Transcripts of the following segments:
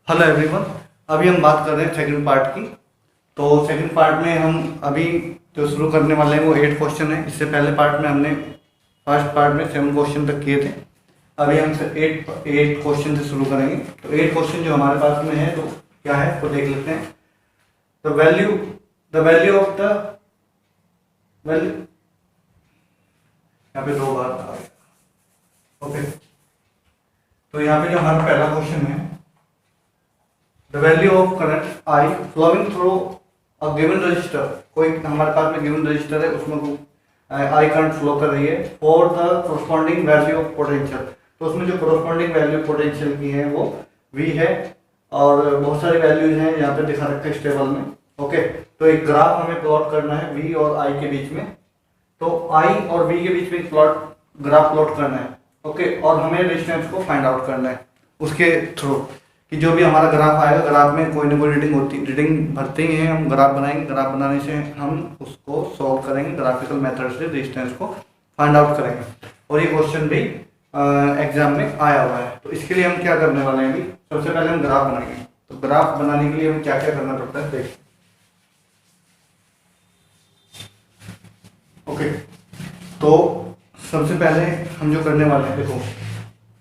Hello everyone. अभी हम बात कर रहे हैं सेकंड पार्ट की। तो सेकंड पार्ट में हम अभी जो शुरू करने वाले हैं वो 8 क्वेश्चन है। इससे पहले पार्ट में हमने फर्स्ट पार्ट में 7 क्वेश्चन तक किए थे। अभी हम 8 क्वेश्चन से शुरू करेंगे। तो 8 क्वेश्चन जो हमारे पास में है तो क्या है तो देख लेते हैं। The value of the value, यहाँ पे 2 बार आ गया। ओके, तो यहाँ पे जो हमारा पहला क्वेश्चन है, the value of current I flowing through a given resistor. कोई हमारे पास में गिवन रजिस्टर है, उसमें आई करंट फ्लो कर रही है for the corresponding value of potential. तो उसमें जो कोरस्पॉन्डिंग वैल्यू पोटेंशियल की है वो वी है, और बहुत सारी वैल्यूज हैं यहाँ पे दिखा रखे हैं इस टेबल में। ओके, तो एक ग्राफ हमें प्लॉट करना है वी और आई के बीच में। तो आई और वी के बीच में ग्राफ प्लॉट करना है। ओके, और हमें रेजिस्टेंस को फाइंड आउट करना है उसके थ्रू, कि जो भी हमारा ग्राफ आएगा, ग्राफ में कोई ना कोई रीडिंग भरते ही हैं, हम ग्राफ बनाएंगे। ग्राफ बनाने से हम उसको सॉल्व करेंगे, ग्राफिकल मेथड से रेजिस्टेंस को फाइंड आउट करेंगे। और ये क्वेश्चन भी एग्जाम में आया हुआ है। तो इसके लिए हम क्या करने वाले हैं, अभी सबसे पहले हम ग्राफ बनाएंगे। तो ग्राफ बनाने के लिए हमें क्या क्या करना पड़ता है देखिए। ओके, तो सबसे पहले हम जो करने वाले हैं, देखो,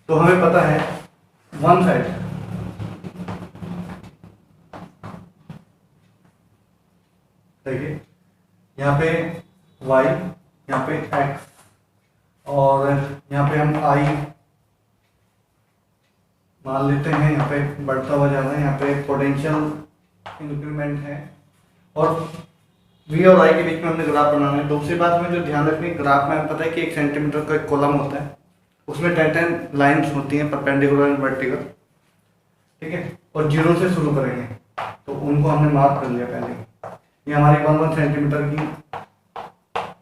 तो हमें पता है वन साइड, देखिए यहाँ पे y, यहाँ पे x, और यहाँ पे हम i मान लेते हैं। यहाँ पे बढ़ता हुआ जा रहा है, यहाँ पे पोटेंशियल इंक्रीमेंट है, और v और i के बीच में हमने ग्राफ बनाना है। दूसरी बात में जो ध्यान रखनी है, ग्राफ में हमें पता है कि 1 सेंटीमीटर का एक कॉलम होता है, उसमें 10 लाइन्स होती हैं, परपेंडिकुलर एंड वर्टिकल। ठीक है, और 0 से शुरू करेंगे, तो उनको हमने मार्क कर लिया पहले। ये हमारी 1 सेंटीमीटर की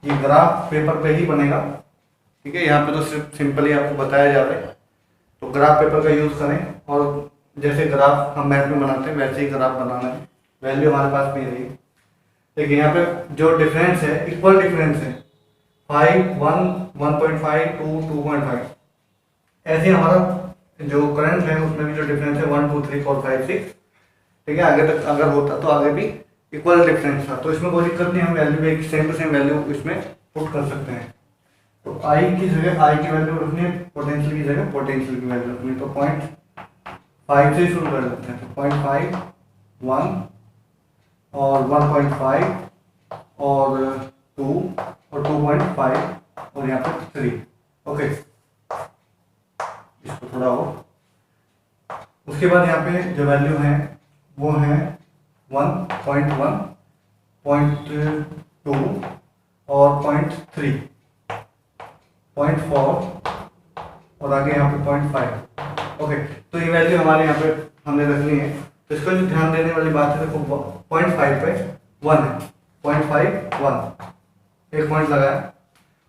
ये ग्राफ पेपर पे ही बनेगा। ठीक है, यहाँ पे तो सिर्फ सिंपली आपको बताया जा रहा है, तो ग्राफ पेपर का यूज़ करें, और जैसे ग्राफ हम मैथ में बनाते हैं वैसे ही ग्राफ बनाना है। वैल्यू हमारे पास में रही। देखिए यहाँ पे जो डिफरेंस है, इक्वल डिफरेंस है, 5, 1, 1.5, 2, 2.5। ऐसे हमारा जो करंट है उसमें भी जो डिफरेंस है 1, 2, 3, 4, 5, 6। ठीक है, आगे तक अगर होता तो आगे भी इक्वल डिफरेंस था, तो इसमें कोई दिक्कत नहीं, हम वैल्यू भी सेम टू सेम वैल्यू इसमें पुट कर सकते हैं। तो आई की जगह आई की वैल्यू रखनी है, पोटेंशियल की जगह पोटेंशियल की वैल्यू रखनी है। तो 0.5 से शुरू कर लेते हैं। तो 0.5, 1, और 1.5, और 2, और 2.5, और यहाँ पे 3। ओके, इसको थोड़ा और, उसके बाद यहाँ पे जो वैल्यू है वो है 1.1, 0.2, और 0.3, 0.4, और आगे यहाँ पे 0.5। ओके, तो ये वैल्यू हमारे यहाँ पे हमने रखनी है। तो इसको जो ध्यान देने वाली बात है, देखो 0.5 पे 1 है, 0.5, 1 एक पॉइंट लगाया।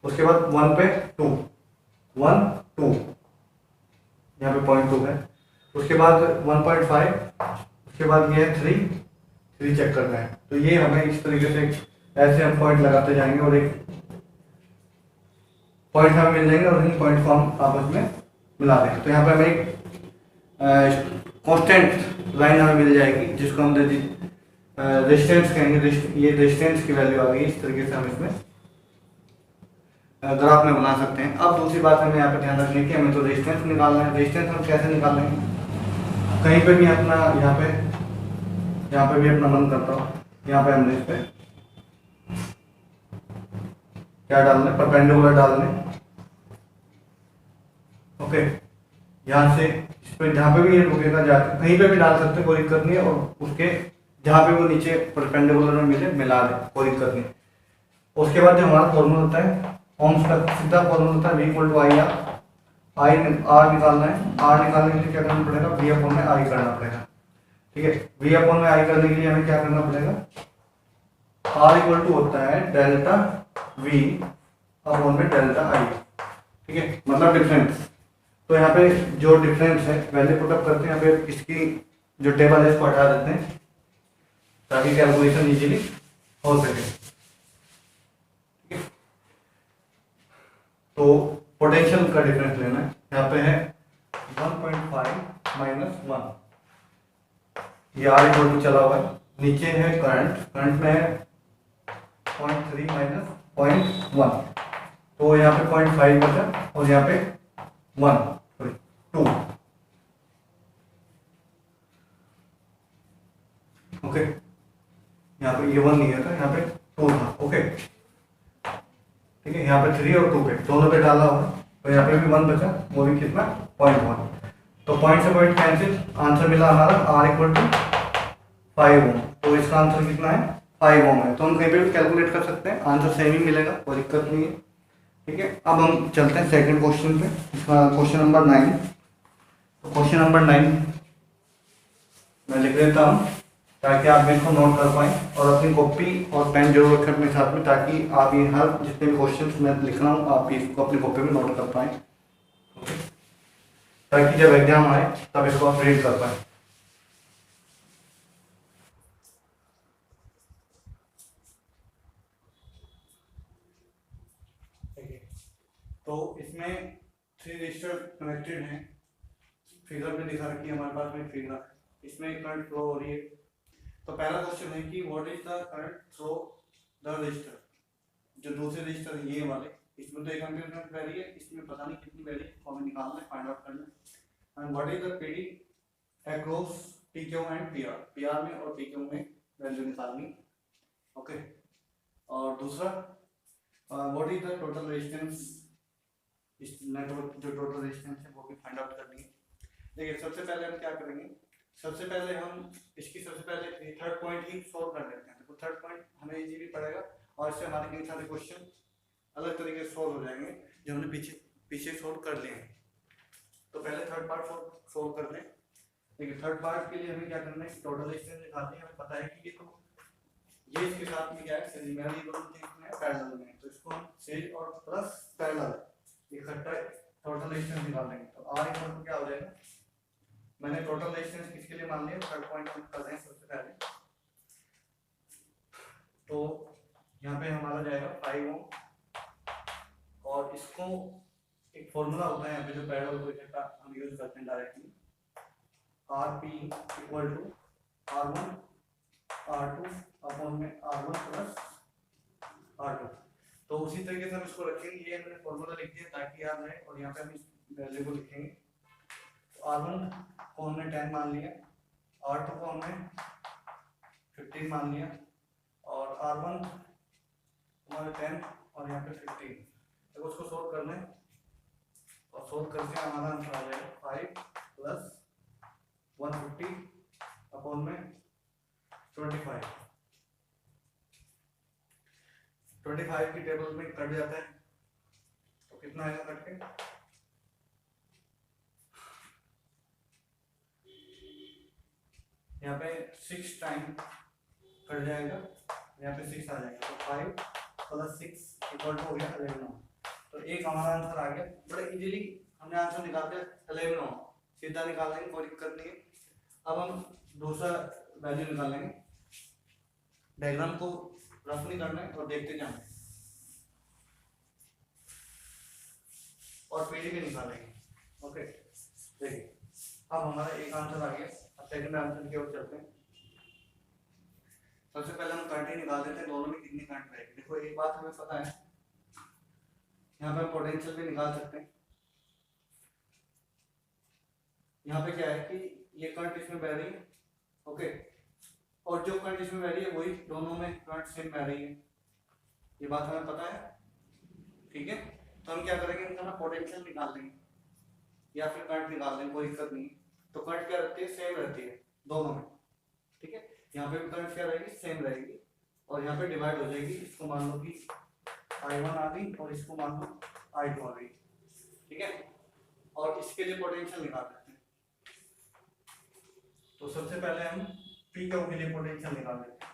उसके बाद 1 पे 2, 1, 2, यहाँ पे 0.2 है। उसके बाद 1.5, उसके बाद ये है 3 चेक करना है। तो ये हमें इस तरीके से ऐसे हम पॉइंट लगाते जाएंगे, और एक पॉइंट हमें मिल जाएंगे, और इन पॉइंट को हम आपस में मिला देंगे। तो यहाँ पे हमें एक कांस्टेंट लाइन हमें मिल जाएगी, जिसको हम रेजिस्टेंस कहेंगे। ये रेजिस्टेंस की वैल्यू आ गई। इस तरीके से हम इसमें ग्राफ में बना सकते हैं। अब दूसरी बात हमें यहाँ पे ध्यान रखनी है कि हमें तो रेजिस्टेंस निकालना है। रेजिस्टेंस हम कैसे निकालेंगे, कहीं पे भी अपना यहाँ पे भी अपना मन करता हो, यहाँ पे हमने इस पे क्या डालना है, परपेंडिकुलर डालने। ओके, यहाँ से इस पे जहाँ पे भी ये रुकेगा जाके कहीं पे भी डाल सकते हैं, कोई दिक्कत नहीं है। और उसके जहाँ पे वो नीचे परपेंडिकुलर में मिले मिला दे, कोई दिक्कत नहीं। उसके बाद जो हमारा फॉर्मूला होता है, ओम्स का सीधा फॉर्मूला होता है V = I R निकालना है। R निकालने के लिए क्या करना पड़ेगा, V/I करना पड़ेगा। ठीक है, V/I करने के लिए हमें क्या करना पड़ेगा, R = होता है डेल्टा V/डेल्टा I। ठीक है, मतलब डिफरेंस। तो यहाँ पे जो डिफरेंस है वैल्यू पुटअप करते हैं। यहाँ पे इसकी जो टेबल है इसको हटा देते हैं, ताकि कैलकुलेशन इजीली हो सके। ठीक है, तो पोटेंशियल का डिफरेंस लेना है। यहाँ पे है 1.5 - 1, ये आर इक्वल टू चला हुआ है, नीचे है करंट, करंट में है 0.3 माइनस 0.1, तो यहाँ पे 0.5 बचा और यहाँ पे 2। ओके, यहाँ पे ये 1 नहीं था, यहाँ पे 2 था। ओके ठीक है, यहाँ पे 3 और 2 पे दोनों पे डाला हुआ, तो यहाँ पे भी 1 बचा, वो भी कितना 0.1, तो पॉइंट से पॉइंट कैंसिल, आंसर मिला हमारा आर इक्वल टू 5 ओम। तो इसका आंसर कितना है 5 ओम है, तो हम कहीं पे भी कैलकुलेट कर सकते हैं, आंसर सेम ही मिलेगा, कोई दिक्कत नहीं है। ठीक है, अब हम चलते हैं सेकंड क्वेश्चन पे, इसका क्वेश्चन नंबर 9। तो क्वेश्चन नंबर 9 मैं लिख देता हूँ ताकि आप भी इसको नोट कर पाएँ, और अपनी कॉपी और पेन जरूर रखें अपने साथ में, ताकि आप ये हर जितने भी क्वेश्चन मैं लिख रहा हूँ आप भी इसको अपनी कॉपी में नोट कर पाएँ, ताकि जब एग्जाम आए तब इसको आप रीड कर पाएँ। तो इसमें 3 रजिस्टर कनेक्टेड हैं, फिगर में दिखा रखी है हमारे पास में फिगर, इसमें करंट फ्लो हो रही है। तो पहला क्वेश्चन है कि what is the current through the register, जो दूसरे रजिस्टर है ये वाले, इसमें तो 1 एम्पीयर करंट बह रही है, इसमें पता नहीं कितनी बह रही है, हमें निकालना है, फाइंड आउट करना है। And what is the PD across PQ and PR, PR में और पीक्यू में वैल्यू निकालनी। ओके, और दूसरा what is the total resistance, इस नेटवर्क जो टोटल रेजिस्टेंस है वो भी फाइंड आउट करनी है। देखिए सबसे पहले हम क्या करेंगे, सबसे पहले हम इसकी सबसे पहले थर्ड पॉइंट ही सोल्व कर लेते हैं, तो थर्ड पॉइंट हमें इजी भी पड़ेगा और इससे हमारे कई सारे क्वेश्चन अलग तरीके से सोल्व हो जाएंगे जो हमने पीछे सोल्व कर लिए हैं। तो पहले थर्ड पार्ट सोल्व कर लें। देखिए थर्ड पार्ट के लिए हमें क्या करना है, टोटल रेजिस्टेंस निकालनी है, हमें पता है कि ये इसके साथ में क्या है, सीरीज में, ये दोनों चीज में पैरेलल में, तो इसको हम सीरीज और प्लस पैरेलल इकट्ठा टोटल रेजिस्टेंस निकाल लेंगे। तो आर इक्वल टू क्या हो जाएगा, मैंने टोटल रेजिस्टेंस किसके लिए मान लिया, थर्ड पॉइंट हम कर रहे हैं सबसे पहले, तो यहाँ पे हमारा जाएगा 5 ओम, और इसको एक फॉर्मूला होता है यहाँ पे जो पैरेलल को इकट्ठा हम यूज करते हैं directly, R P equal to R1 R2 upon में R1 प्लस R2। तो उसी तरीके से हम इसको रखेंगे, ये हमने फॉर्मूला लिख दिया ताकि याद रहे, और यहाँ पे हम इस वैल्यू को लिखेंगे। तो R1 को हमने 10 मान लिया, R2 को हमने 15 मान लिया, और R1 हमारे 10 और यहाँ पे 15, तो उसको सोल्व करना है, और सोल्व करके हमारा आंसर आ जाएगा 5 प्लस 150 अपॉन में 25 की टेबल में कट जाता है, तो कितना आएगा कट के, यहाँ पे 6 टाइम कट जाएगा, यहाँ पे 6 आ जाएगा, तो 5 प्लस 6 इक्वल टू हो गया 11। तो एक हमारा आंसर आ गया, बड़ा इजीली हमने आंसर निकाल दिया 11, सीधा निकाल लेंगे, कोई दिक्कत नहीं है। अब हम दूसरा वैल्यू निकालेंगे, डायग्राम को रफ नहीं करना है और देखते जाना है, और पीडी भी निकालेंगे। ओके देखिए अब हमारा एक आंसर आ गया, अब सेकंड आंसर की ओर चलते हैं। सबसे पहले हम करंट ही निकाल देते हैं, दोनों में कितनी करंट रहेगी। देखो एक बात हमें पता है, यहाँ पे पोटेंशियल भी निकाल सकते हैं। यहाँ पे क्या है कि ये करंट इसमें बह रही है, ओके, और जो करंट इसमें बह रही है वही दोनों में करंट सेम बह रही है, ये बात हमें पता है, ठीक है। तो हम क्या करेंगे, इनका ना पोटेंशियल निकाल लेंगे या फिर करंट निकाल लेंगे, कोई दिक्कत नहीं। तो करंट क्या रहती है, सेम रहती है दोनों में, ठीक है। यहाँ पे भी करंट क्या रहेगी, सेम रहेगी, और यहाँ पे डिवाइड हो जाएगी, इसको मान लो कि I1 आ गई और इसको मान लो I2 आ गई, ठीक है। और इसके लिए पोटेंशियल निकाल लेते हैं। तो सबसे पहले हम पी क्यू के लिए पोटेंशियल निकाल लेते हैं,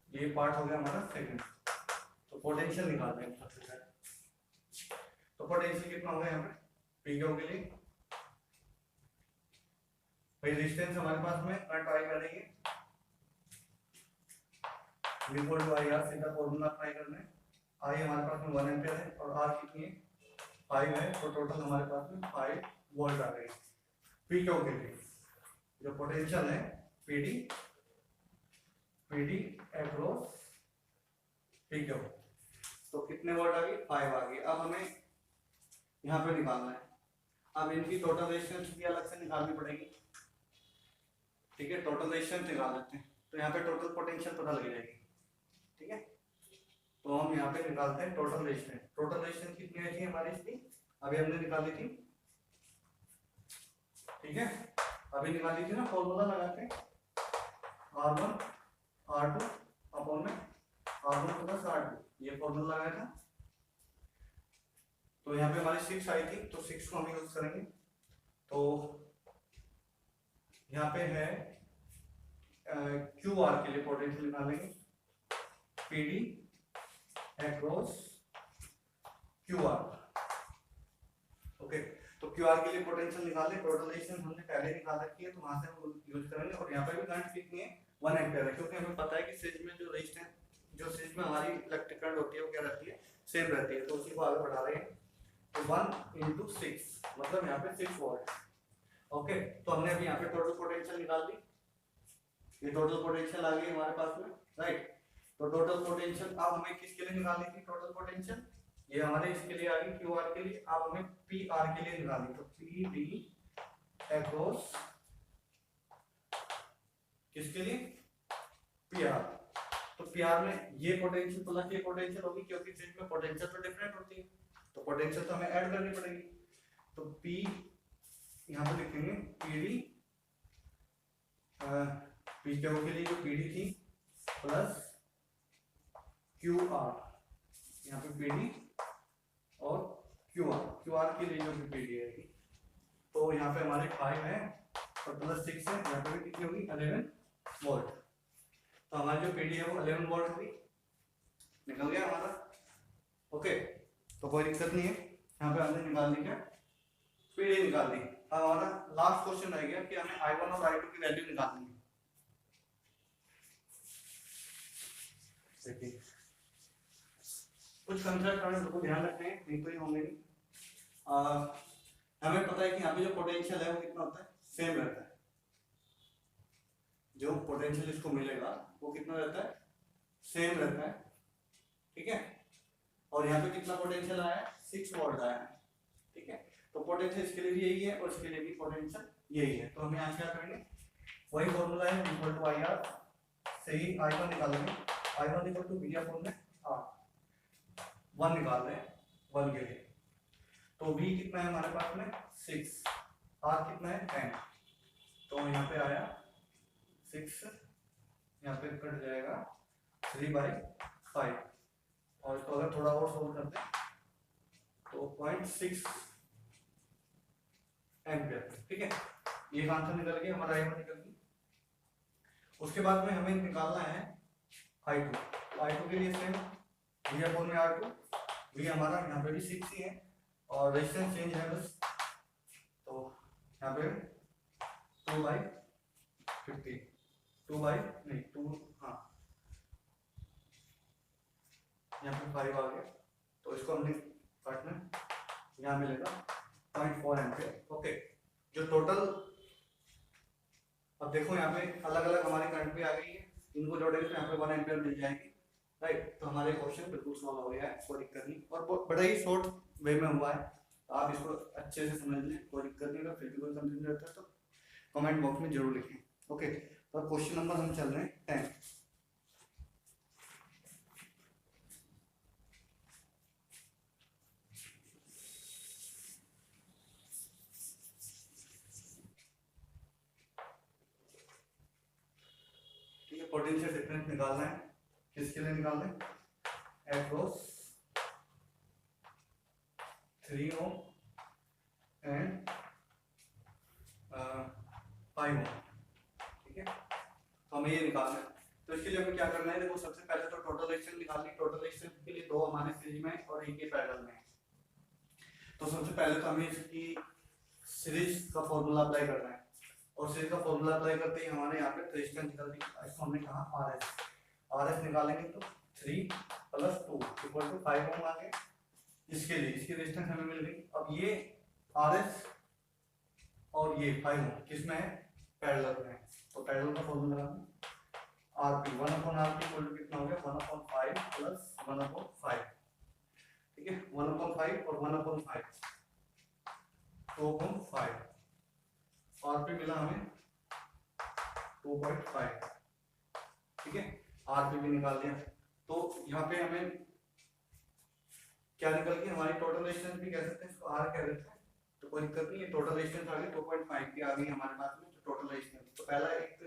ये पार्ट हो गया हमारा सेकंड। तो पोटेंशियल निकाल देंगे सबसे पहले, तो पोटेंशियल कितना होगा यहाँ पे पी क्यू के लिए, भाई रेजिस्टेंस हमारे पास में करंट आई करेंगे, V equal to I R, सीधा फॉर्मूला अप्लाई करना है। आई हमारे पास में 1 एम्पीयर है और आर कितनी है 5 है, तो टोटल हमारे पास में 5 वोल्ट आ गए। पी क्यू के लिए जो पोटेंशियल है पीडी अक्रॉस पीक्यू। तो कितने वोल्ट आ गए? 5 आ गए। अब हमें यहाँ पे निकालना है। अब इनकी टोटल रेजिस्टेंस भी अलग से निकालनी पड़ेगी। ठीक है, टोटल रेजिस्टेंस निकाल लेते हैं। तो यहाँ पे टोटल पोटेंशियल पता लग जाएगी। ठीक है, तो हम यहाँ पे निकालते हैं टोटल रेजिस्टेंस। टोटल रेजिस्टेंस कितनी आई थी हमारी इसकी? अभी हमने निकाली थी। ठीक है, अभी निकाली थी ना, फॉर्मूला लगा के R1 R2 अपॉन में R1 प्लस R2, ये फॉर्मूला लगाया था। तो यहाँ पे हमारी 6 आई थी, तो 6 को हम यूज करेंगे। तो यहाँ पे है क्यू आर के लिए पोटेंशियल निकालेंगे, PD across Q R. Okay, तो क्यू आर के लिए पोटेंशियल निकाले। टोटल रेजिस्टेंस हमने पहले निकाल रखी है, तो वहां से हम यूज करेंगे। और यहाँ पे भी करंट कितनी है? 1 एम्पियर है, क्योंकि हमें पता है कि सीरीज में जो रेजिस्टेंस, जो सीरीज में हमारी इलेक्ट्रिक करंट होती है वो क्या रहती है? सेम रहती है। तो उसी को आगे बढ़ा रहे हैं। तो 1 × 6 मतलब यहाँ पे 6 वोल्ट। ओके, तो हमने अभी यहाँ पे टोटल पोटेंशियल निकाल दी। ये टोटल पोटेंशियल आ गई हमारे पास में, राइट। तो टोटल पोटेंशियल अब हमें किसके लिए निकालनी थी? टोटल पोटेंशियल ये हमारे इसके लिए आ गई, क्यू आर के लिए। अब हमें पी आर के लिए निकालनी, तो पी डी अक्रॉस किसके लिए? P R. तो पी आर में ये पोटेंशियल प्लस ये पोटेंशियल होगी, क्योंकि चीज में पोटेंशियल तो डिफरेंट होती है, तो पोटेंशियल तो हमें ऐड करनी पड़ेगी। तो पी यहाँ पे लिखेंगे पीडी पीक्यू के लिए जो पीडी थी प्लस क्यू आर, यहाँ पे पीडी और क्यू आर के लिए जो भी पीडी है। तो यहाँ पे हमारे 5 है और प्लस 6 है, यहाँ पे भी कितनी होगी? 11 वोल्ट। तो हमारी जो पीडी है वो 11 वोल्ट होगी। निकल गया हमारा। ओके, तो कोई दिक्कत नहीं है। यहाँ पे हमने निकाल दी क्या? पीडी निकाल दी। अब हमारा लास्ट क्वेश्चन रह गया कि हमें I1 और I2 की वैल्यू निकालनी है। देखिए, कुछ कंसेप्ट हमें को ध्यान रखने हैं, नहीं तो ये होंगे नहीं। हमें पता है कि यहाँ पे जो पोटेंशियल है वो कितना होता है? सेम रहता है। जो पोटेंशियल इसको मिलेगा वो कितना रहता है? सेम रहता है। ठीक है, और यहाँ पे कितना पोटेंशियल आया है? 6 वोल्ट आया है। ठीक है, तो पोटेंशियल इसके लिए भी यही है और इसके लिए भी पोटेंशियल यही है। तो हम यहाँ क्या करेंगे? वही फॉर्मूला है, इक्वल टू आई आर से ही I1 निकालेंगे। I1 equal to V upon में R, 1 निकाल रहे हैं 1 के लिए। तो V कितना है हमारे पास में? 6, R कितना है? 10। तो यहाँ पे आया 6, यहाँ पे कट जाएगा 3/5, और इसको अगर थोड़ा और सोल्व करते हैं तो 0.6 एम्पियर। ठीक है, ये आंसर निकल गया हमारा, I1 निकल गई। उसके बाद में हमें निकालना है I2। I2 के लिए सेम V अपॉन में R2। V हमारा यहाँ पे भी 6 ही है और रेजिस्टेंस चेंज है बस। तो यहाँ पे 2/50, 2 हाँ, यहाँ पे 5 आ गया। तो इसको हमने काटना, यहाँ मिलेगा 0.4 एम्पियर। ओके, जो टोटल, अब देखो यहाँ पे अलग अलग हमारी करंट भी आ गई है, इनको जोड़ेंगे तो यहाँ पे 1 एम्पियर मिल जाएगी, राइट। तो हमारे क्वेश्चन बिल्कुल सॉल्व हो गया है, कोई दिक्कत नहीं, और बड़ा ही शॉर्ट वे में हुआ है। तो आप इसको अच्छे से समझ लें, कोई दिक्कत नहीं। अगर फिर भी कोई कंफ्यूजन रहता है तो कमेंट बॉक्स में जरूर लिखें। ओके, तो क्वेश्चन नंबर हम चल रहे हैं 10। पोटेंशियल डिफरेंस निकालना है, किसके लिए निकालना है? अक्रॉस 3 ओम एंड 5 ओम। ठीक है, तो हमें ये निकालना है। तो इसके लिए हमें क्या करना है? देखो, सबसे पहले तो टोटल रेजिस्टेंस निकालनी है। टोटल रेजिस्टेंस के लिए 2 हमारे सीरीज में और 1 के पैरेलल में है। तो सबसे पहले तो हमें इसकी सीरीज का फॉर्मूला अप्लाई करना है, और सीरीज का फॉर्मूला अप्लाई करते ही हमारे यहाँ पे रेजिस्टेंस निकल गई। इसको हमने कहा RS निकालेंगे तो 3 + 2 = 5 ओम आ गए। इसके लिए इसकी रेजिस्टेंस हमें मिल गई। अब ये RS और ये 5 ओम किसमें है? पैरेलल में। तो पैरेलल का formula RP 1/rp equal to कितना हो गया 1/5 प्लस 1/5, ठीक है 1/5 और 1/5 2/5, आरपी मिला हमें 2.5, ठीक है आरपी भी निकाल दिया। तो यहाँ पे हमें क्या निकल गई हमारी टोटल रेजिस्टेंस भी कह सकते हैं, इसको आर कह देते हैं, तो कोई दिक्कत नहीं है। टोटल रेजिस्टेंस आ गई 2.5 की आ गई हमारे पास में, तो टोटल रेजिस्टेंस तो पहला एक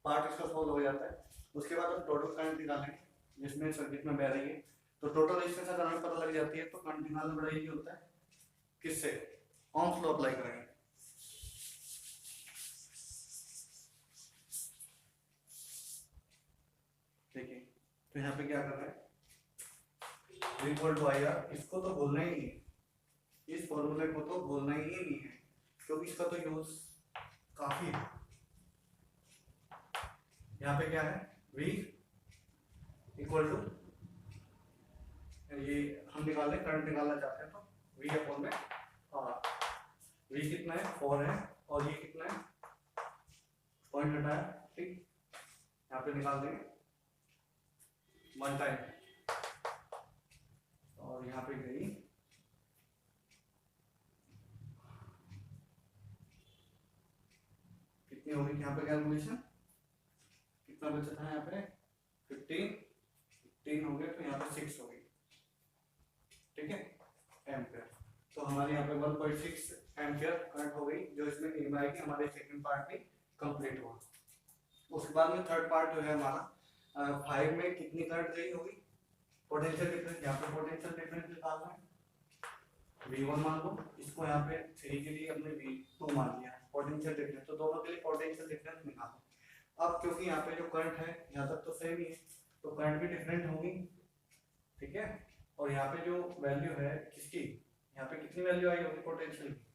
पार्ट इसका सोल्व हो जाता है। उसके बाद हम टोटल करंट निकालेंगे जिसमें सर्किट में बह रही है। तो टोटल रेजिस्टेंस अगर हमें पता लग जाती है तो करंट निकालना बड़ा इजी होता है, किससे ohms लॉ अप्लाई करेंगे। देखिए तो यहाँ पे क्या कर रहा है V/IR, इसको तो भूलना ही नहीं, इस फॉर्मूले को तो भूलना ही नहीं है क्योंकि इसका तो यूज काफी है। यहाँ पे क्या है V इक्वल टू, ये हम निकालने करंट निकालना चाहते हैं तो V/R, V कितना है 4 है और ये कितना है पॉइंट हटाया, ठीक यहाँ पे निकाल देंगे 1 टाइम और यहाँ पे गई कितनी होगी यहाँ पे कैलकुलेशन कितना बचा था यहाँ पे 15 हो गया तो यहाँ पे 6 हो गई, ठीक है एम्पियर। तो हमारे यहाँ पे 1.6 एम्पियर करंट हो गई जो इसमें गिवन आएगी। हमारे सेकंड पार्ट भी कंप्लीट हुआ। उसके बाद में थर्ड पार्ट जो है हमारा 5 में कितनी करंट गई होगी, पोटेंशियल डिफरेंस। यहाँ पे पोटेंशियल डिफरेंस निकालना है, V1 मान लो, इसको यहाँ पे 3 के लिए हमने V2 मान लिया पोटेंशियल डिफरेंस, तो दोनों के लिए पोटेंशियल डिफरेंस निकालो। अब क्योंकि यहाँ पे जो करंट है यहाँ तक तो सेम ही है तो करंट भी डिफरेंट होगी, ठीक है। और यहाँ पे जो वैल्यू है किसकी, यहाँ पे कितनी वैल्यू आई होगी पोटेंशियल की,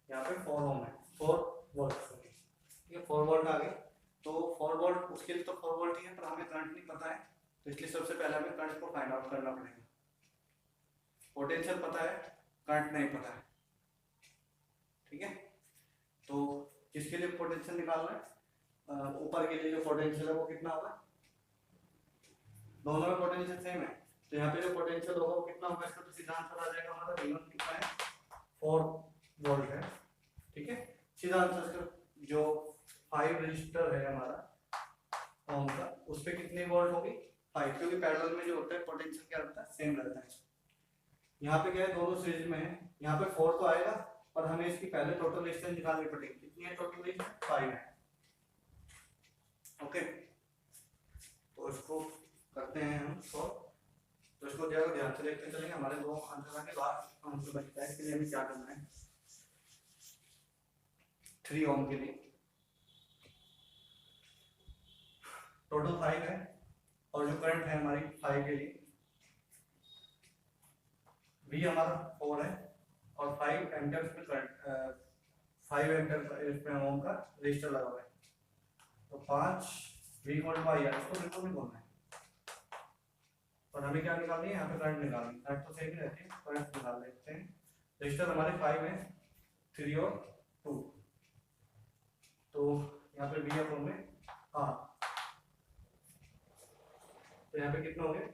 यहाँ पे 4 ओम है, 4 वोल्ट होगी, ठीक है 4 वोल्ट आ गए। तो 4 वोल्ट उसके लिए तो 4 वोल्ट ही है पर हमें करंट नहीं पता है, तो इसलिए सबसे पहले हमें करंट को फाइंड आउट करना पड़ेगा। पोटेंशियल पता है करंट नहीं पता है, ठीक है। तो किसके लिए पोटेंशियल निकालना है, ऊपर के लिए जो पोटेंशियल है वो कितना होगा, दोनों में पोटेंशियल सेम है तो यहाँ पे जो पोटेंशियल होगा वो कितना होगा, इसका तो सीधा आंसर आ जाएगा हमारा V1 कितना है 4 वोल्ट है, ठीक है सीधा आंसर। इसका जो 5 रजिस्टर है हमारा ओम का उस पे कितनी वोल्ट होगी 5, क्योंकि पैरेलल में जो होता है पोटेंशियल क्या रहता है सेम रहता है। यहाँ पे क्या है दोनों सीरीज में है, यहाँ पे 4 तो आएगा और हमें इसकी पहले टोटल रेजिस्टेंस निकालनी पड़ेगी, कितनी है टोटल रेजिस्टेंस 5 है, ओके। तो इसको करते हैं हम तो इसको ध्यान से देखते चलेंगे। हमारे दो आंसर आगे लास्ट आंसर बचता है, इसके लिए हमें क्या करना है 3 ओम के लिए टोटल 5 है और जो करंट है हमारी 5 के लिए V हमारा 4 है और 5 एम्पियर में करंट 5 एम्पियर इसमें ओम का रेजिस्टर लगा हुआ है, तो 5 V/IR इसको बिल्कुल नहीं बोलना है। और हमें क्या निकालनी है यहाँ पे करंट निकालनी है, करंट तो सेम ही रहती है, करंट निकाल लेते हैं। रेजिस्टर हमारे 5 है 3 और 2, तो यहाँ पे V अपॉन में R, तो यहाँ पे कितना हो गया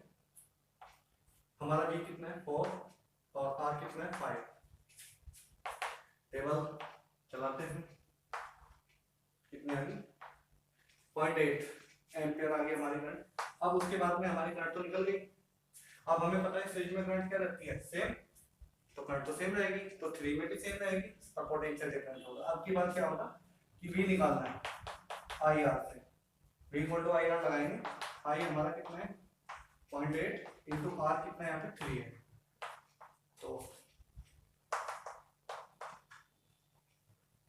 हमारा V कितना है 4 और R कितना है 5। टेबल चलाते हैं कितनी आ गई 0.8 एम्पियर आ गई हमारी करंट। अब उसके बाद में हमारी करंट तो निकल गई। अब हमें पता है सीरीज में करंट क्या रहती है सेम, तो करंट तो सेम रहेगी तो 3 में भी सेम रहेगी और पोटेंशियल डिफरेंस होगा। अब की बात क्या होगा कि V निकालना है IR से, V/IR लगाएंगे, I हमारा कितना है 0.8 इंटू R कितना है यहाँ पे 3 है, तो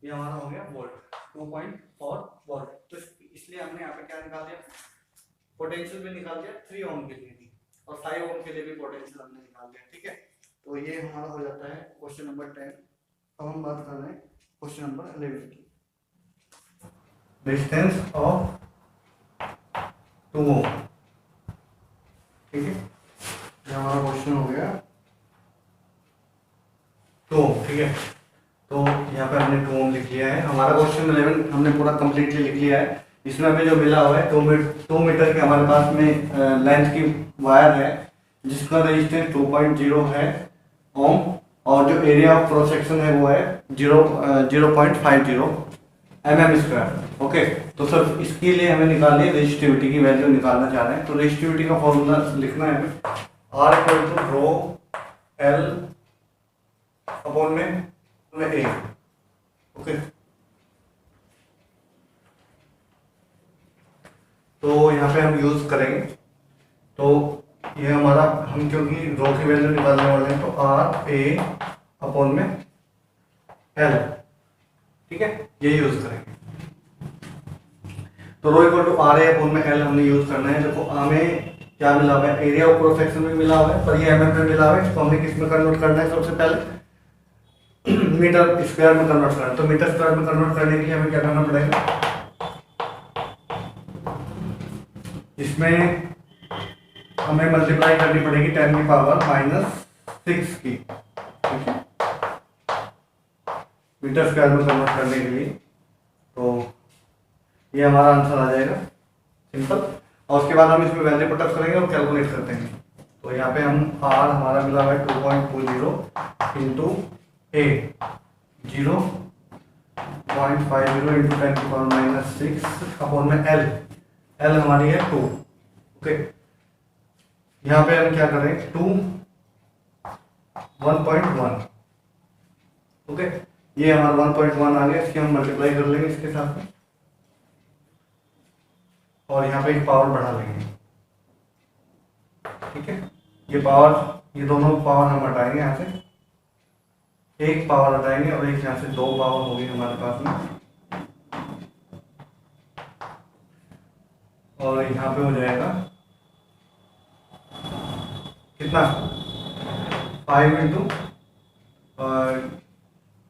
ये हमारा हो गया वोल्ट 2.4 वोल्ट। तो इसलिए हमने यहाँ पे क्या निकाल दिया पोटेंशियल भी निकाल दिया 3 ओम के लिए भी और 5 ओम के लिए भी पोटेंशियल हमने निकाल दिया, ठीक है। तो ये हमारा हो जाता है क्वेश्चन नंबर 10। अब हम बात कर रहे हैं क्वेश्चन नंबर 11 की, डिस्टेंस ऑफ 2 ओम, ठीक है। ये हमारा क्वेश्चन हो गया 2 ओम, ठीक है। तो यहाँ पे हमने 2 ओम लिख लिया है। हमारा क्वेश्चन 11 हमने पूरा कंप्लीटली लिख लिया है। इसमें हमें जो मिला हुआ है 2 मीटर के हमारे पास में लेंथ की वायर है जिसका रेजिस्टेंस 2.0 है ओम, और जो एरिया ऑफ क्रॉस सेक्शन है वो है 0.50 mm²। ओके, तो सर इसके लिए हमें निकालनी है रेजिस्टिविटी की वैल्यू निकालना चाह रहे हैं। तो रेजिस्टिविटी का फॉर्मूला लिखना है हमें, R = रो L अपॉन में A। ओके, तो यहाँ पे हम यूज करेंगे, तो ये हमारा, हम क्योंकि रो की वैल्यू निकालने वाले हैं तो RA अपॉन में L, ठीक है, ये यूज करेंगे। तो रो = RA अपॉन में L हमने यूज करना है। देखो हमें क्या मिला हुआ है, एरिया ऑफ क्रॉस सेक्शन में मिला हुआ है, पर ये mm में मिला हुआ है, इसको हमने किस में कन्वर्ट करना है, सबसे पहले मीटर स्क्वायर में कन्वर्ट करना है। तो मीटर स्क्वायर में कन्वर्ट करने के लिए हमें क्या करना पड़ेगा, इसमें हमें मल्टीप्लाई करनी पड़ेगी 10⁻⁻⁶ की, ठीक है, मीटर स्क्वायर में कन्वर्ट करने के लिए। तो ये हमारा आंसर आ जाएगा, सिंपल। और उसके बाद हम इसमें वैल्यू पुट अप करेंगे और कैलकुलेट करते हैं। तो यहाँ पे हम R हमारा मिला हुआ है 2.20 इंटू A 0.50 इंटू 10⁻⁻⁶ अपॉन में L हमारी है 2। ओके, यहाँ पे हम क्या करें, 1.1। ओके, ये हमारा 1.1 आ गया, इसकी हम मल्टीप्लाई कर लेंगे इसके साथ में, और यहाँ पे एक पावर बढ़ा लेंगे, ठीक है। ये पावर, ये दोनों पावर हम हटाएंगे यहाँ से, एक पावर हटाएंगे और एक यहाँ से 2 पावर होगी हमारे पास में, और यहाँ पे हो जाएगा कितना, 5 इंटू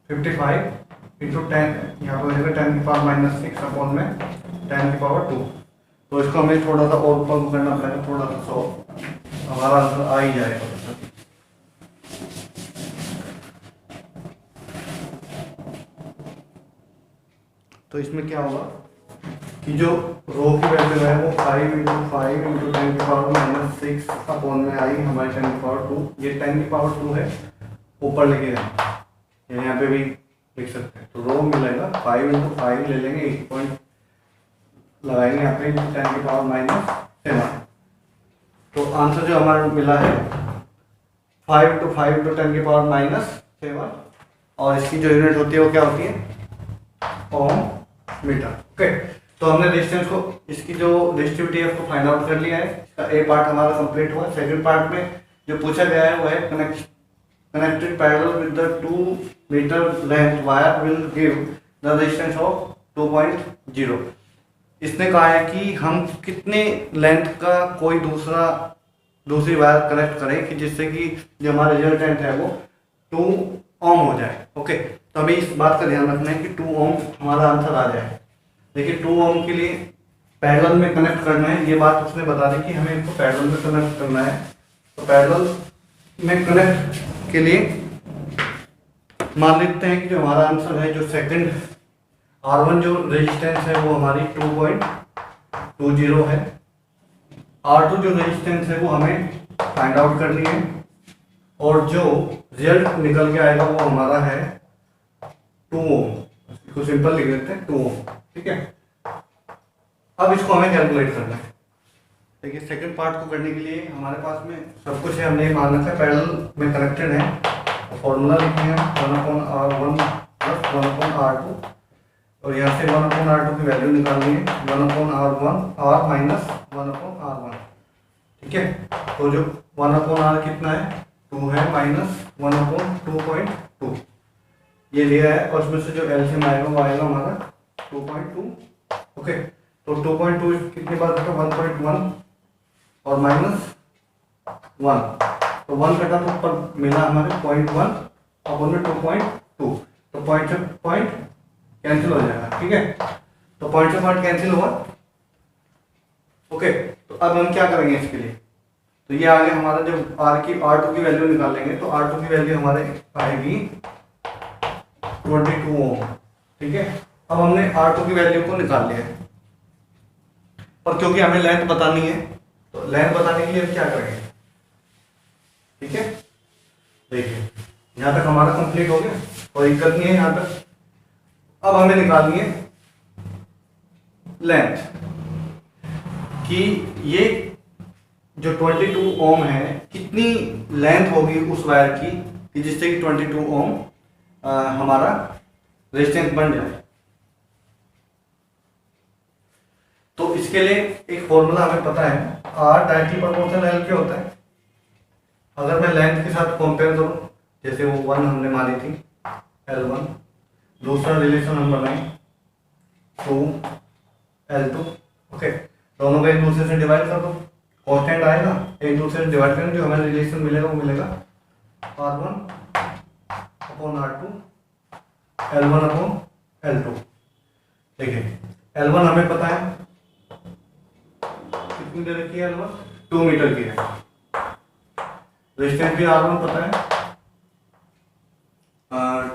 55 इंटू 10, यहाँ पे हो जाएगा 10⁻⁻⁶ अपॉन में 10⁻²। तो इसको हमें थोड़ा सा और ऊपर करना पड़ेगा, थोड़ा सा 100, हमारा आंसर आ ही जाएगा। तो इसमें क्या होगा कि जो रो की वैल्यू है वो 5 इंटू 5 इंटू 10⁻⁻⁶ अपॉन में आई हमारी 10⁻²। ये 10⁻² है, ऊपर लेके जाए, यहाँ पे भी लिख सकते हैं। तो रो मिलेगा 5 इंटू 5 ले लेंगे, 1 पॉइंट लगाएंगे यहाँ पे, 10⁻⁻⁷। तो आंसर जो हमारा मिला है 5 इंटू 5 इंटू 10⁻⁻⁷, और इसकी जो यूनिट होती है वो क्या होती है, ओम मीटर। ओके, तो हमने रेजिस्टेंस को, इसकी जो रेजिस्टिविटी है उसको फाइंड आउट कर लिया है। इसका ए पार्ट हमारा कंप्लीट हुआ। सेकंड पार्ट में जो पूछा गया है वो है connected parallel with the 2 metre length wire will give the resistance of 2.0। इसने कहा है कि हम कितने लेंथ का कोई दूसरी वायर कनेक्ट करें कि जिससे कि जो हमारा रिजल्टेंट है वो 2 ओम हो जाए। ओके, तो हमें इस बात का ध्यान रखना है कि 2 ओम हमारा आंसर आ जाए। देखिए 2 ओम के लिए पैरेलल में कनेक्ट करना है, ये बात उसने बता दी कि हमें इसको पैरेलल में कनेक्ट करना है। तो पैरेलल में कनेक्ट के लिए मान लेते हैं कि जो हमारा आंसर है, जो सेकंड R1 जो रेजिस्टेंस है वो हमारी 2.20 है। R2 जो रेजिस्टेंस है वो हमें फाइंड आउट करनी है, और जो रिजल्ट निकल के आएगा वो हमारा है 2 ओम। इसको सिंपल लिख देते हैं 2 ओम, ठीक है। अब इसको हमें कैलकुलेट करना है। देखिए सेकंड पार्ट को करने के लिए हमारे पास में सब कुछ है, हमने मान रखा है पैरेलल में कनेक्टेड है। तो फॉर्मूला लिखते हैं 1/R1 + 1/R2, और यहाँ से 1/R2 की वैल्यू निकालनी है, 1/R1 R माइनस 1/R1, ठीक है। तो जो 1/R कितना है, 2 है, माइनस 1/2.2 ये लिया है, और उसमें से जो एलसीएम आएगा वो आएगा हमारा 2.2। ओके, तो 2.2 कितनी बार कटा, 1.1 और माइनस 1, तो 1 कटा तो ऊपर मिला हमारे 0.1 अपॉन में 2.2, तो पॉइंट से पॉइंट कैंसिल हो जाएगा, ठीक है। तो पॉइंट से पॉइंट कैंसिल हुआ। ओके, तो अब हम क्या करेंगे इसके लिए, तो ये आगे हमारा जब R2 की वैल्यू निकालेंगे तो R2 की वैल्यू हमारे आएगी 22 ओम, ठीक है। अब हमने R2 की वैल्यू को निकाल लिया है, और क्योंकि हमें लेंथ बतानी है तो लेंथ बताने के लिए हम क्या करेंगे, ठीक है। देखिए यहाँ तक हमारा कंप्लीट हो गया, और दिक्कत नहीं है यहाँ तक। अब हमें निकालनी है लेंथ कि ये जो 22 ओम है कितनी लेंथ होगी उस वायर की कि जिससे कि 22 ओम हमारा रेजिस्टेंस बन जाए। तो इसके लिए एक फॉर्मूला हमें पता है, R डायरेक्टली प्रोपोर्शनल L के होता है। अगर मैं लेंथ के साथ कंपेयर करूं, जैसे वो 1 हमने मारी थी L1, दूसरा रिलेशन हम बनाए 2 L2, ओके। दोनों को एक दूसरे से डिवाइड कर दो, कांस्टेंट आएगा, एक दूसरे से डिवाइड करेंगे, जो हमें रिलेशन मिलेगा वो मिलेगा R1 upon R2 L1 upon L2। देखिए L1 हमें पता है कितनी दे रखी है, L1 2 मीटर की है। रेजिस्टेंस भी R1 पता है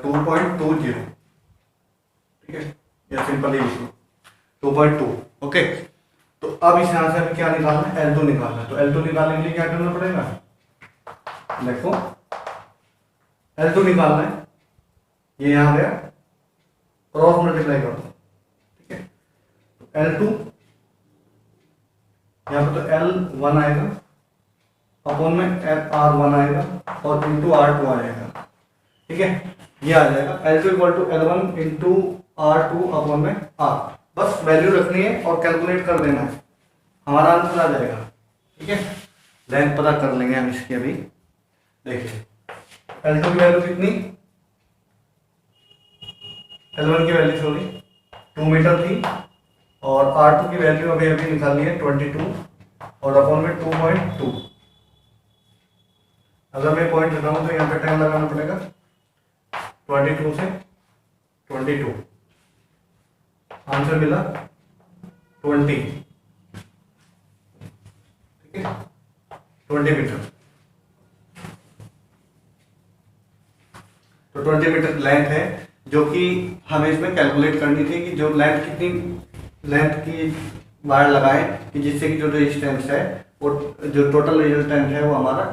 2.20, ठीक है, या सिंपल ही लिखो 2.2, ओके। तो अब इस यहां से हमें क्या निकालना है, L2 निकालना है। तो L2 निकालने के लिए क्या करना पड़ेगा, देखो L2 निकालना है, ये यहां गया, क्रॉस मल्टीप्लाई कर दो, ठीक है। तो L2 यहाँ पर तो L1 आएगा, अपॉन में R1 आएगा, और इंटू R2 आएगा, ठीक है। ये आ जाएगा L2 equal to L1 into R2 upon में R। बस वैल्यू रखनी है और कैलकुलेट कर देना है, हमारा आंसर आ जाएगा, ठीक है। लेंथ पता कर लेंगे हम इसकी अभी। देखिए L2 की वैल्यू कितनी, L1 की वैल्यू सॉरी 2 मीटर थी, और R2 की वैल्यू अभी अभी निकाली है 22, और अपॉन में 2.2। अगर मैं पॉइंट लगाऊं तो यहाँ पे टाइम लगाना पड़ेगा 22 से 22, आंसर मिला 20, ठीक है, 20 मीटर। तो 20 मीटर लेंथ है, जो कि हमें इसमें कैलकुलेट करनी थी कि जो लेंथ कितनी लेंथ की वायर लगाए कि जिससे कि जो रेजिस्टेंस है वो जो टोटल रेजिस्टेंस है वो हमारा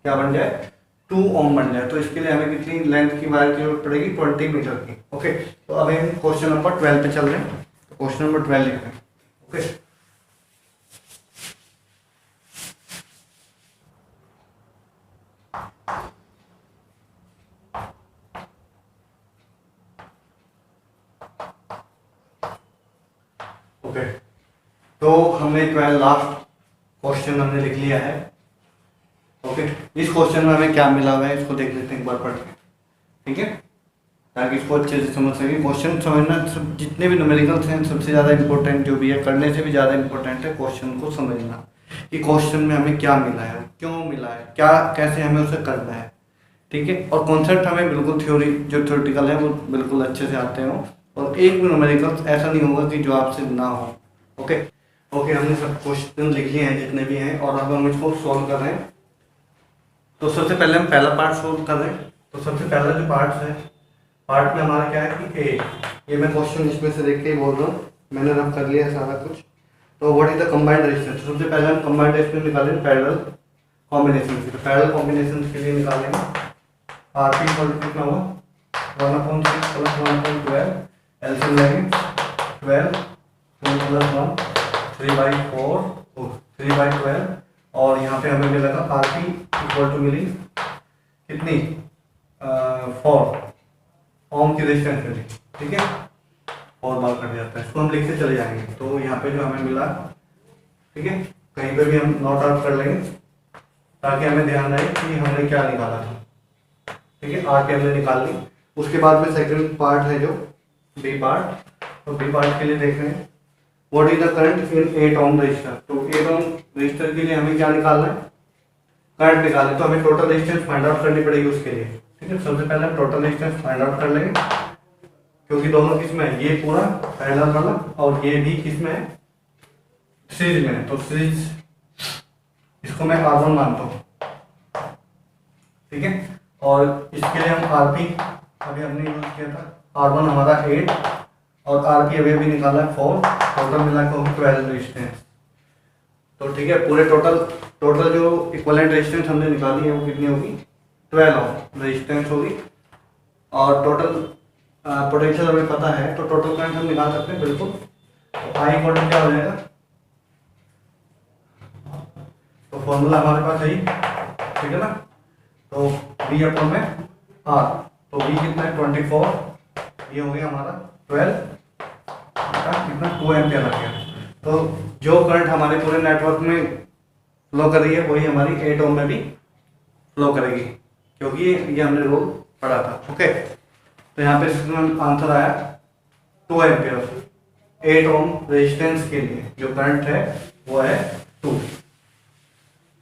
क्या बन जाए, 2 ओम बन जाए। तो इसके लिए हमें कितनी लेंथ की वायर की जरूरत पड़ेगी, 20 मीटर की, ओके। तो अभी हम क्वेश्चन नंबर 12 पे चल रहे हैं। तो क्वेश्चन नंबर 12 लिख रहे हैं, ओके। ओके, तो हमने 12 लास्ट क्वेश्चन हमने लिख लिया है, ओके। इस क्वेश्चन में हमें क्या मिला हुआ है इसको देख लेते हैं एक बार पढ़ के, ठीक है, ताकि इसको अच्छे से समझ सकें। क्वेश्चन समझना जितने भी न्यूमेरिकल्स हैं सबसे ज़्यादा इंपॉर्टेंट जो भी है, करने से भी ज़्यादा इंपॉर्टेंट है क्वेश्चन को समझना कि क्वेश्चन में हमें क्या मिला है, क्यों मिला है, क्या कैसे हमें उसे करना है, ठीक है। और कॉन्सेप्ट हमें बिल्कुल थ्योरी जो थ्योरेटिकल है वो बिल्कुल अच्छे से आते हो, और एक भी न्यूमेरिकल्स ऐसा नहीं होगा कि जो आपसे ना हो, ओके। ओके, हमने सब क्वेश्चन लिख लिए हैं जितने भी हैं, और अब हम इसको सॉल्व कर रहे हैं। तो सबसे पहले हम पहला पार्ट सॉल्व कर रहे हैं। तो सबसे पहला जो पार्ट है, पार्ट में हमारा क्या है कि ए, ये मैं क्वेश्चन इसमें से देख के बोल रहा हूँ, मैंने रब कर लिया है सारा कुछ। तो what is the combined resistance, सबसे पहले हम कंबाइंड रेजिस्टेंस निकालेंगे पैरेलल कॉम्बिनेशन से। तो पैरेलल कॉम्बिनेशन के लिए निकालेंगे आरपी इक्वल टू कितना हुआ 1/6 प्लस 1/12, एलसीएम लेंगे 12 प्लस 1 3/4 3/12, और यहाँ पे हमें मिलेगा आरपी इक्वल टू मिली कितनी 4 ओम की रेजिस्टेंस मिली, ठीक है, और बार कट जाता है, इसको हम लिखते चले जाएंगे। तो यहाँ पे जो हमें मिला, ठीक है, कहीं पे भी हम नोट आउट कर लेंगे ताकि हमें ध्यान रहे कि हमने क्या निकाला था, ठीक है। आरपी हमने निकाल ली। उसके बाद में सेकंड पार्ट है जो बी पार्ट। तो बी पार्ट के लिए देख रहे हैं what is the current in 8 ohm resistor. तो 8 ओम रजिस्टर के लिए हमें क्या निकालना है, करंट निकालना है। तो हमें टोटल रेजिस्टेंस फाइंड आउट करनी पड़ेगी उसके लिए, ठीक है। सबसे पहले हम टोटल रेजिस्टेंस फाइंड आउट कर लेंगे, क्योंकि दोनों किस में है, ये पूरा पैरेलल वाला और ये भी किस में है, सीरीज में है। तो सीरीज इसको मैं R1 मानता हूँ, ठीक है। और इसके लिए हम आरपी अभी हमने यूज किया था R1 हमारा 8 और R की अभी भी निकाला है 4, टोटल मिला के होगी 12 रेजिस्टेंस। तो ठीक है, पूरे टोटल जो इक्विवेलेंट रेजिस्टेंस हमने निकाली है वो कितनी होगी, 12 ओम रेजिस्टेंस होगी। और टोटल पोटेंशियल हमें पता है, तो टोटल करंट हम निकाल सकते हैं बिल्कुल। तो आई इक्वल टू क्या हो जाएगा, तो फॉर्मूला हमारे पास है ही, ठीक है ना। तो V अपन में R, तो V कितना है 24, ये हो गया हमारा 12 कितना 2 एम्पियर आ गया। तो जो करंट हमारे पूरे नेटवर्क में फ्लो कर रही है वही हमारी 8 ओम में भी फ्लो करेगी, क्योंकि ये हमने रूल पढ़ा था। ओके, तो यहाँ पे आंसर आया 2 एम्पियर 8 ओम रेजिस्टेंस के लिए जो करंट है वो है 2।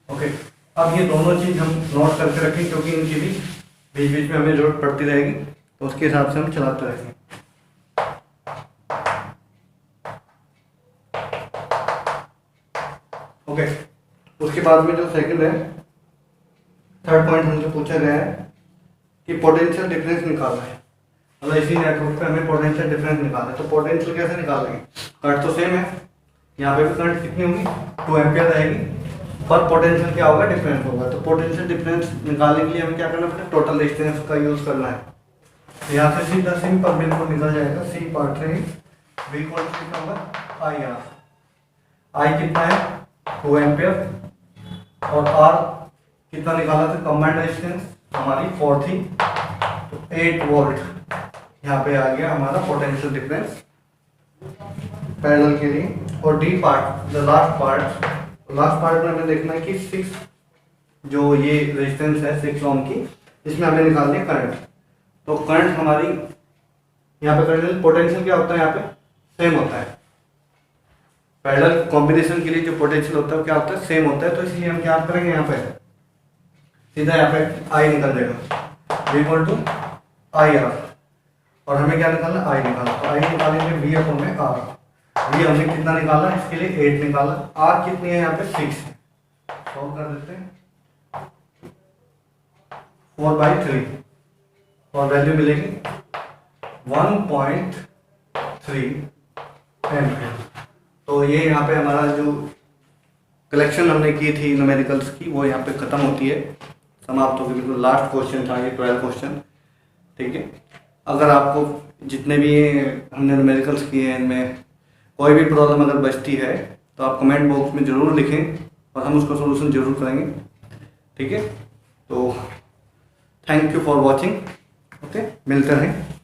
ओके, अब ये दोनों चीज हम नोट करके रखें, क्योंकि इनकी भी बीच बीच में हमें जरूरत पड़ती रहेगी, तो उसके हिसाब से हम चलाते रहेंगे। ओके, उसके बाद में जो सेकंड है, थर्ड पॉइंट हमसे पूछा गया है कि पोटेंशियल डिफरेंस निकालना है। मतलब इसी नेटवर्क पे हमें पोटेंशियल डिफरेंस निकालना है। तो पोटेंशियल कैसे निकालेंगे, करंट तो सेम है, यहाँ पे भी करंट कितनी होगी 2 एम्पियर रहेगी, पर पोटेंशियल क्या होगा, डिफरेंस होगा। तो पोटेंशियल डिफरेंस निकालने के लिए हमें क्या करना पड़ेगा, टोटल रेजिस्टेंस का यूज करना है। तो यहाँ से सीधा सिंपल बिल्कुल निकल जाएगा, सी पार्ट रही V इक्वल टू कितना होगा आई आर। आई कितना है 2 एम्पियर और R कितना निकाला था, कंबाइंड रेजिस्टेंस हमारी 4 थी, तो 8 वोल्ट यहाँ पे आ गया हमारा पोटेंशियल डिफरेंस पैरेलल के लिए। और D part, the last part में हमें देखना है कि 6 जो ये रेजिस्टेंस है 6 ओम की, इसमें हमें निकालनी है करंट। तो करंट हमारी यहाँ पे करंट, पोटेंशियल क्या होता है यहाँ पे सेम होता है, पैरेलल कॉम्बिनेशन के लिए जो पोटेंशियल होता है क्या होता है, सेम होता है। तो इसलिए हम क्या करेंगे, यहाँ पे सीधा यहाँ पे आई निकल जाएगा V equal to I R, और हमें क्या निकालना, आई निकालना। तो आई निकालेंगे V अपॉन में R। V हमने कितना निकाला, इसके लिए 8 निकाला, R कितनी है यहाँ पे 6 है, सॉल्व कर देते हैं 4/3 और वैल्यू मिलेगी 1.3 एम्पियर। तो ये यहाँ पे हमारा जो कलेक्शन हमने की थी न्यूमेरिकल्स की वो यहाँ पे खत्म होती है, समाप्त होगी। बिल्कुल लास्ट क्वेश्चन था ये 12 क्वेश्चन, ठीक है। अगर आपको जितने भी हमने न्यूमेरिकल्स किए हैं इनमें कोई भी प्रॉब्लम अगर बचती है तो आप कमेंट बॉक्स में ज़रूर लिखें और हम उसका सोल्यूशन ज़रूर करेंगे, ठीक है। तो thank you for watching, okay, मिलते हैं।